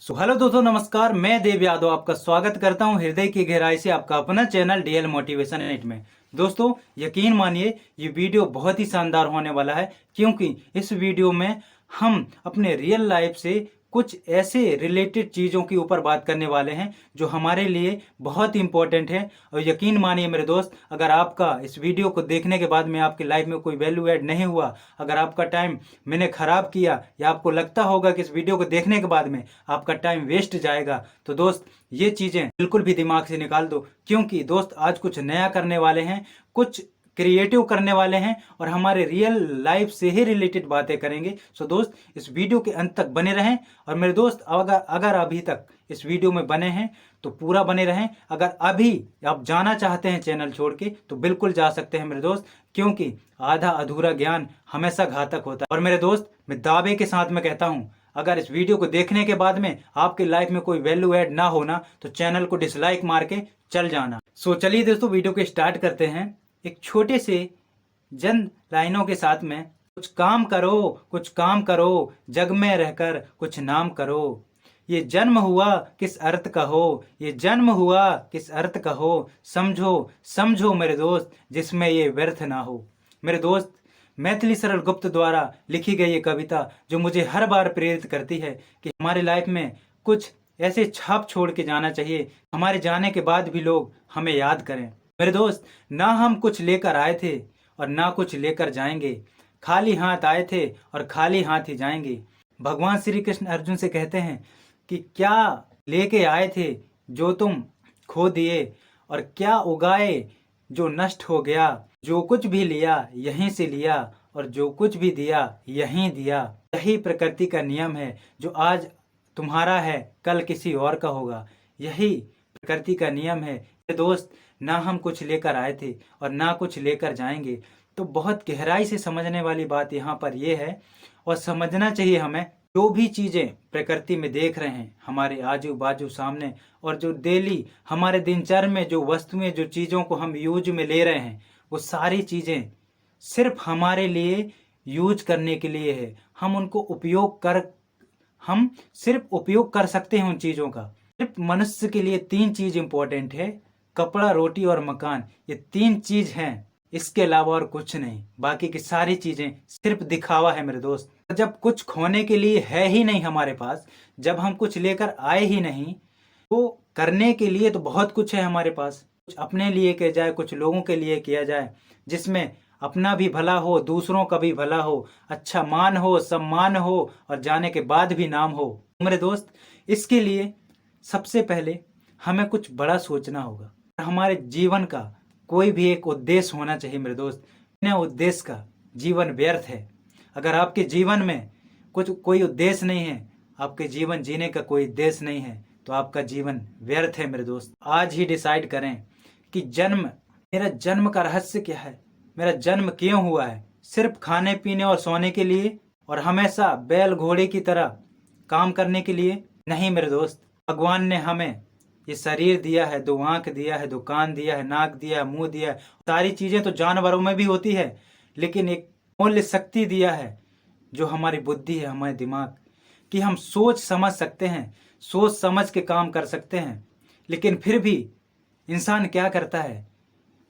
Hello दोस्तों, नमस्कार। मैं देव यादव आपका स्वागत करता हूं हृदय की गहराई से आपका अपना चैनल डीएल मोटिवेशन नेट में। दोस्तों, यकीन मानिए ये वीडियो बहुत ही शानदार होने वाला है, क्योंकि इस वीडियो में हम अपने रियल लाइफ से कुछ ऐसे रिलेटेड चीज़ों के ऊपर बात करने वाले हैं जो हमारे लिए बहुत इंपॉर्टेंट है। और यकीन मानिए मेरे दोस्त, अगर आपका इस वीडियो को देखने के बाद में आपकी लाइफ में कोई वैल्यू ऐड नहीं हुआ, अगर आपका टाइम मैंने ख़राब किया या आपको लगता होगा कि इस वीडियो को देखने के बाद में आपका टाइम वेस्ट जाएगा, तो दोस्त ये चीज़ें बिल्कुल भी दिमाग से निकाल दो। क्योंकि दोस्त आज कुछ नया करने वाले हैं, कुछ क्रिएटिव करने वाले हैं और हमारे रियल लाइफ से ही रिलेटेड बातें करेंगे। सो दोस्त, इस वीडियो के अंत तक बने रहें। और मेरे दोस्त, अगर अभी तक इस वीडियो में बने हैं तो पूरा बने रहें। अगर अभी आप जाना चाहते हैं चैनल छोड़ के, तो बिल्कुल जा सकते हैं मेरे दोस्त, क्योंकि आधा अधूरा ज्ञान हमेशा घातक होता है। और मेरे दोस्त, मैं दावे के साथ में कहता हूँ, अगर इस वीडियो को देखने के बाद में आपकी लाइफ में कोई वैल्यू ऐड ना होना, तो चैनल को डिसलाइक मार के चल जाना। सो चलिए दोस्तों, वीडियो को स्टार्ट करते हैं एक छोटे से जन लाइनों के साथ में। कुछ काम करो, कुछ काम करो, जग में रहकर कुछ नाम करो। ये जन्म हुआ किस अर्थ का हो, ये जन्म हुआ किस अर्थ का हो। समझो समझो मेरे दोस्त, जिसमें ये व्यर्थ ना हो। मेरे दोस्त, मैथिली सरल गुप्त द्वारा लिखी गई ये कविता जो मुझे हर बार प्रेरित करती है कि हमारी लाइफ में कुछ ऐसे छाप छोड़ के जाना चाहिए, हमारे जाने के बाद भी लोग हमें याद करें। मेरे दोस्त, ना हम कुछ लेकर आए थे और ना कुछ लेकर जाएंगे, खाली हाथ आए थे और खाली हाथ ही जाएंगे। भगवान श्री कृष्ण अर्जुन से कहते हैं कि क्या लेके आए थे जो तुम खो दिए, और क्या उगाए जो नष्ट हो गया। जो कुछ भी लिया यहीं से लिया, और जो कुछ भी दिया यहीं दिया। यही प्रकृति का नियम है, जो आज तुम्हारा है कल किसी और का होगा। यही प्रकृति का नियम है। दोस्त, ना हम कुछ लेकर आए थे और ना कुछ लेकर जाएंगे। तो बहुत गहराई से समझने वाली बात यहाँ पर यह है, और समझना चाहिए हमें, जो भी चीज़ें प्रकृति में देख रहे हैं हमारे आजू बाजू सामने, और जो डेली हमारे दिनचर्या में जो वस्तुएं, जो चीज़ों को हम यूज में ले रहे हैं, वो सारी चीज़ें सिर्फ हमारे लिए यूज करने के लिए है। हम सिर्फ उपयोग कर सकते हैं उन चीज़ों का। सिर्फ मनुष्य के लिए 3 चीज़ इंपॉर्टेंट है: कपड़ा, रोटी और मकान। ये 3 चीज हैं, इसके अलावा और कुछ नहीं। बाकी की सारी चीजें सिर्फ दिखावा है मेरे दोस्त। जब कुछ खोने के लिए है ही नहीं हमारे पास, जब हम कुछ लेकर आए ही नहीं, तो करने के लिए तो बहुत कुछ है हमारे पास। कुछ अपने लिए किया जाए, कुछ लोगों के लिए किया जाए, जिसमें अपना भी भला हो, दूसरों का भी भला हो, अच्छा मान हो, सम्मान हो, और जाने के बाद भी नाम हो। मेरे दोस्त, इसके लिए सबसे पहले हमें कुछ बड़ा सोचना होगा। हमारे जीवन का कोई भी एक उद्देश्य होना चाहिए मेरे दोस्त। बिना उद्देश्य का जीवन व्यर्थ है। अगर आपके जीवन में कोई उद्देश्य नहीं है, आपके जीवन जीने का कोई उद्देश्य नहीं है, तो आपका जीवन व्यर्थ है मेरे दोस्त। आज ही डिसाइड करें कि मेरा जन्म का रहस्य क्या है। मेरा जन्म क्यों हुआ है? सिर्फ खाने पीने और सोने के लिए, और हमेशा बैल घोड़े की तरह काम करने के लिए नहीं मेरे दोस्त। भगवान ने हमें ये शरीर दिया है, 2 आंख दिया है, 2 कान दिया है, नाक दिया है, मुंह दिया है। सारी चीजें तो जानवरों में भी होती है, लेकिन एक मूल्य शक्ति दिया है जो हमारी बुद्धि है, हमारे दिमाग, कि हम सोच समझ सकते हैं, सोच समझ के काम कर सकते हैं। लेकिन फिर भी इंसान क्या करता है,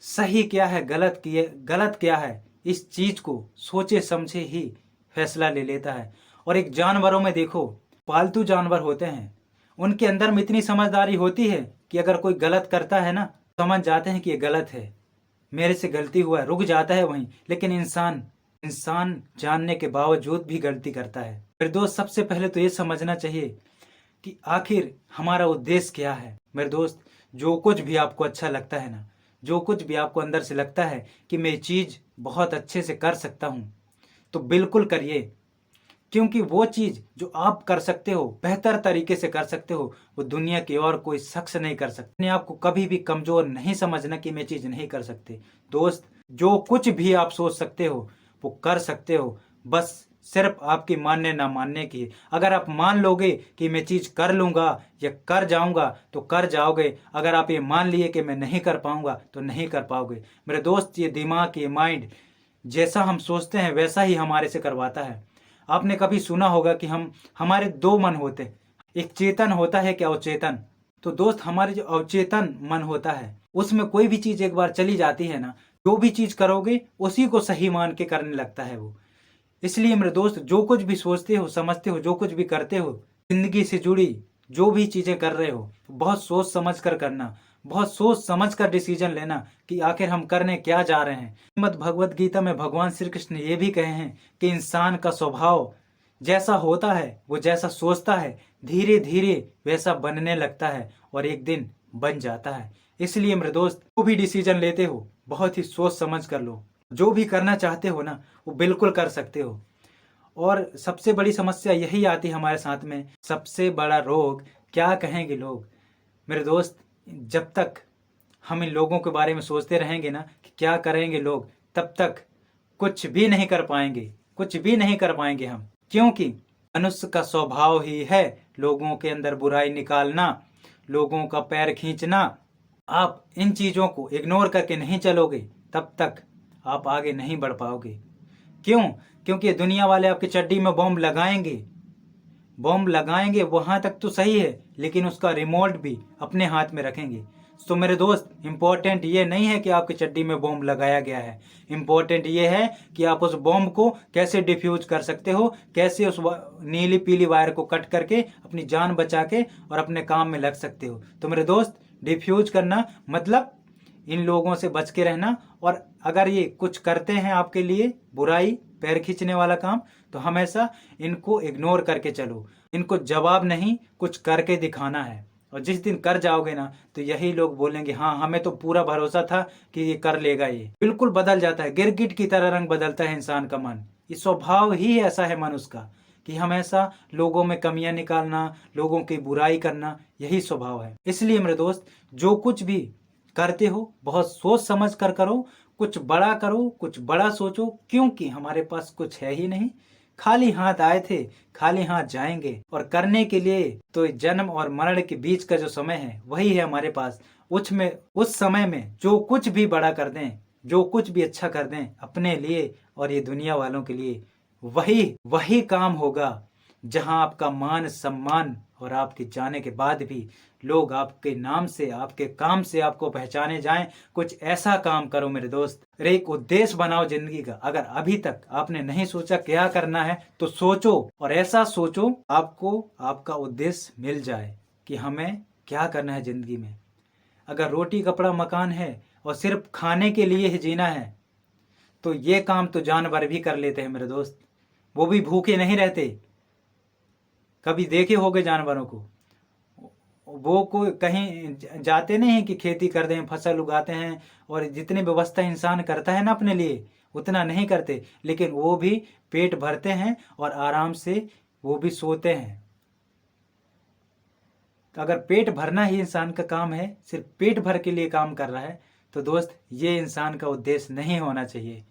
सही क्या है, गलत क्या है, इस चीज को सोचे समझे ही फैसला ले लेता है। और एक जानवरों में देखो, पालतू जानवर होते हैं, उनके अंदर में इतनी समझदारी होती है कि अगर कोई गलत करता है ना, समझ जाते हैं कि ये गलत है, मेरे से गलती हुआ है, रुक जाता है वहीं। लेकिन इंसान जानने के बावजूद भी गलती करता है। मेरे दोस्त, सबसे पहले तो ये समझना चाहिए कि आखिर हमारा उद्देश्य क्या है। मेरे दोस्त, जो कुछ भी आपको अच्छा लगता है ना, जो कुछ भी आपको अंदर से लगता है कि मैं ये चीज़ बहुत अच्छे से कर सकता हूँ, तो बिल्कुल करिए। क्योंकि वो चीज़ जो आप कर सकते हो, बेहतर तरीके से कर सकते हो, वो दुनिया की और कोई शख्स नहीं कर सकता। अपने आप को कभी भी कमज़ोर नहीं समझना कि मैं चीज़ नहीं कर सकते। दोस्त, जो कुछ भी आप सोच सकते हो वो कर सकते हो, बस सिर्फ आपकी मानने ना मानने की। अगर आप मान लोगे कि मैं चीज़ कर लूँगा या कर जाऊँगा, तो कर जाओगे। अगर आप ये मान लिए कि मैं नहीं कर पाऊँगा, तो नहीं कर पाओगे। मेरे दोस्त, ये दिमाग, ये माइंड, जैसा हम सोचते हैं वैसा ही हमारे से करवाता है। आपने कभी सुना होगा कि हमारे 2 मन होते हैं, एक चेतन होता है क्या अवचेतन। तो दोस्त हमारे जो अवचेतन मन होता है उसमें कोई भी चीज एक बार चली जाती है ना, जो भी चीज करोगे उसी को सही मान के करने लगता है वो। इसलिए मेरे दोस्त जो कुछ भी सोचते हो, समझते हो, जो कुछ भी करते हो, जिंदगी से जुड़ी जो भी चीजें कर रहे हो, बहुत सोच समझ कर करना, बहुत सोच समझ कर डिसीजन लेना कि आखिर हम करने क्या जा रहे हैं। श्रीमद् भगवत गीता में भगवान श्री कृष्ण ये भी कहे हैं कि इंसान का स्वभाव जैसा होता है, वो जैसा सोचता है, धीरे धीरे वैसा बनने लगता है और एक दिन बन जाता है। इसलिए मेरे दोस्त जो भी डिसीजन लेते हो बहुत ही सोच समझ कर लो। जो भी करना चाहते हो ना वो बिल्कुल कर सकते हो। और सबसे बड़ी समस्या यही आती है हमारे साथ में, सबसे बड़ा रोग क्या कहेंगे लोग। मेरे दोस्त जब तक हम इन लोगों के बारे में सोचते रहेंगे ना कि क्या करेंगे लोग, तब तक कुछ भी नहीं कर पाएंगे, कुछ भी नहीं कर पाएंगे हम। क्योंकि मनुष्य का स्वभाव ही है लोगों के अंदर बुराई निकालना, लोगों का पैर खींचना। आप इन चीजों को इग्नोर करके नहीं चलोगे तब तक आप आगे नहीं बढ़ पाओगे। क्यों? क्योंकि दुनिया वाले आपकी चड्डी में बॉम्ब लगाएंगे, बॉम्ब लगाएंगे वहां तक तो सही है, लेकिन उसका रिमोट भी अपने हाथ में रखेंगे। तो मेरे दोस्त इंपॉर्टेंट ये नहीं है कि आपकी चड्डी में बॉम्ब लगाया गया है, इंपॉर्टेंट ये है कि आप उस बॉम्ब को कैसे डिफ्यूज कर सकते हो, कैसे उस नीली पीली वायर को कट करके अपनी जान बचा के और अपने काम में लग सकते हो। तो मेरे दोस्त डिफ्यूज करना मतलब इन लोगों से बच के रहना। और अगर ये कुछ करते हैं आपके लिए बुराई, पैर खींचने वाला काम, तो हमेशा इनको इग्नोर करके चलो। इनको जवाब नहीं, कुछ करके दिखाना है। और जिस दिन कर जाओगे ना तो यही लोग बोलेंगे हाँ हमें तो पूरा भरोसा था कि ये कर लेगा। ये बिल्कुल बदल जाता है, गिरगिट की तरह रंग बदलता है इंसान का मन। ये स्वभाव ही ऐसा है मनुष्य का कि हमेशा लोगों में कमियां निकालना, लोगों की बुराई करना, यही स्वभाव है। इसलिए मेरे दोस्त जो कुछ भी करते हो बहुत सोच समझ कर करो, कुछ बड़ा करो, कुछ बड़ा सोचो। क्योंकि हमारे पास कुछ है ही नहीं, खाली हाथ आए थे, खाली हाथ जाएंगे। और करने के लिए तो जन्म और मरण के बीच का जो समय है वही है हमारे पास। उस समय में जो कुछ भी बड़ा कर दें, जो कुछ भी अच्छा कर दें अपने लिए और ये दुनिया वालों के लिए, वही काम होगा जहां आपका मान सम्मान और आपके जाने के बाद भी लोग आपके नाम से, आपके काम से आपको पहचाने जाएं। कुछ ऐसा काम करो मेरे दोस्त, एक उद्देश्य बनाओ जिंदगी का। अगर अभी तक आपने नहीं सोचा क्या करना है तो सोचो, और ऐसा सोचो आपको आपका उद्देश्य मिल जाए कि हमें क्या करना है जिंदगी में। अगर रोटी कपड़ा मकान है और सिर्फ खाने के लिए ही जीना है तो ये काम तो जानवर भी कर लेते हैं मेरे दोस्त, वो भी भूखे नहीं रहते। कभी देखे होगे जानवरों को, वो कोई कहीं जाते नहीं हैं कि खेती कर दें, फसल उगाते हैं, और जितनी व्यवस्था इंसान करता है ना अपने लिए उतना नहीं करते, लेकिन वो भी पेट भरते हैं और आराम से वो भी सोते हैं। तो अगर पेट भरना ही इंसान का काम है, सिर्फ पेट भर के लिए काम कर रहा है, तो दोस्त ये इंसान का उद्देश्य नहीं होना चाहिए।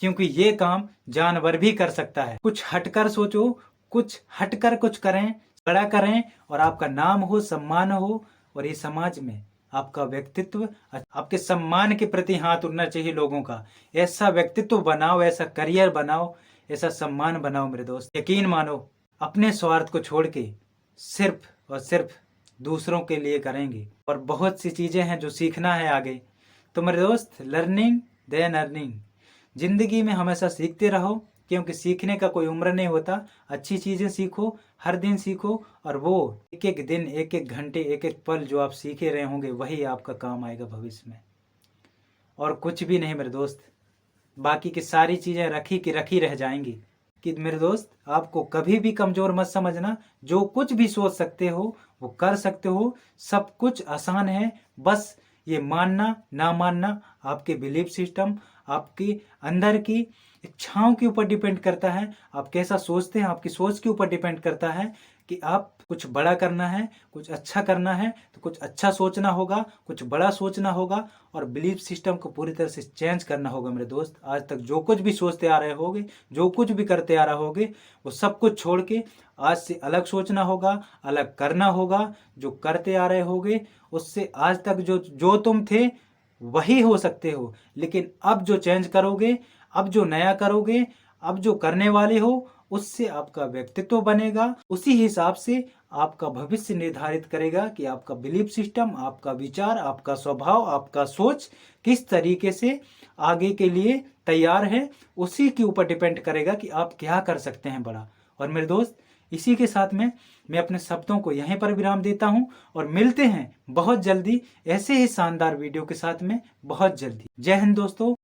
क्योंकि ये काम जानवर भी कर सकता है। कुछ हटकर सोचो, कुछ हटकर कुछ करें, बड़ा करें, और आपका नाम हो, सम्मान हो, और ये समाज में आपका व्यक्तित्व, आपके सम्मान के प्रति हाथ उठना चाहिए लोगों का। ऐसा व्यक्तित्व बनाओ, ऐसा करियर बनाओ, ऐसा सम्मान बनाओ मेरे दोस्त। यकीन मानो अपने स्वार्थ को छोड़ के सिर्फ और सिर्फ दूसरों के लिए करेंगे। और बहुत सी चीजें हैं जो सीखना है आगे। तो मेरे दोस्त लर्निंग देन अर्निंग, जिंदगी में हमेशा सीखते रहो, क्योंकि सीखने का कोई उम्र नहीं होता। अच्छी चीजें सीखो, हर दिन सीखो, और वो एक एक दिन, एक एक घंटे, एक एक पल जो आप सीखे रहे होंगे वही आपका काम आएगा भविष्य में, और कुछ भी नहीं मेरे दोस्त। बाकी की सारी चीजें रखी की रखी रह जाएंगी। कि मेरे दोस्त आपको कभी भी कमजोर मत समझना, जो कुछ भी सोच सकते हो वो कर सकते हो, सब कुछ आसान है। बस ये मानना ना मानना आपके बिलीफ सिस्टम, आपकी अंदर की इच्छाओं के ऊपर डिपेंड करता है। आप कैसा सोचते हैं आपकी सोच के ऊपर डिपेंड करता है कि आप कुछ बड़ा करना है, कुछ अच्छा करना है तो कुछ अच्छा सोचना होगा, कुछ बड़ा सोचना होगा, और बिलीफ सिस्टम को पूरी तरह से चेंज करना होगा मेरे दोस्त। आज तक जो कुछ भी सोचते आ रहे होगे, जो कुछ भी करते आ रहे होगे, वो सब कुछ छोड़ के आज से अलग सोचना होगा, अलग करना होगा। जो करते आ रहे होगे उससे आज तक जो तुम थे वही हो सकते हो, लेकिन अब जो चेंज करोगे, अब जो नया करोगे, अब जो करने वाले हो, उससे आपका व्यक्तित्व बनेगा। उसी हिसाब से आपका भविष्य निर्धारित करेगा कि आपका बिलीफ सिस्टम, आपका विचार, आपका स्वभाव, आपका सोच किस तरीके से आगे के लिए तैयार है। उसी के ऊपर डिपेंड करेगा कि आप क्या कर सकते हैं बड़ा। और मेरे दोस्त, इसी के साथ में मैं अपने शब्दों को यहीं पर विराम देता हूं और मिलते हैं बहुत जल्दी ऐसे ही शानदार वीडियो के साथ में बहुत जल्दी। जय हिंद दोस्तों।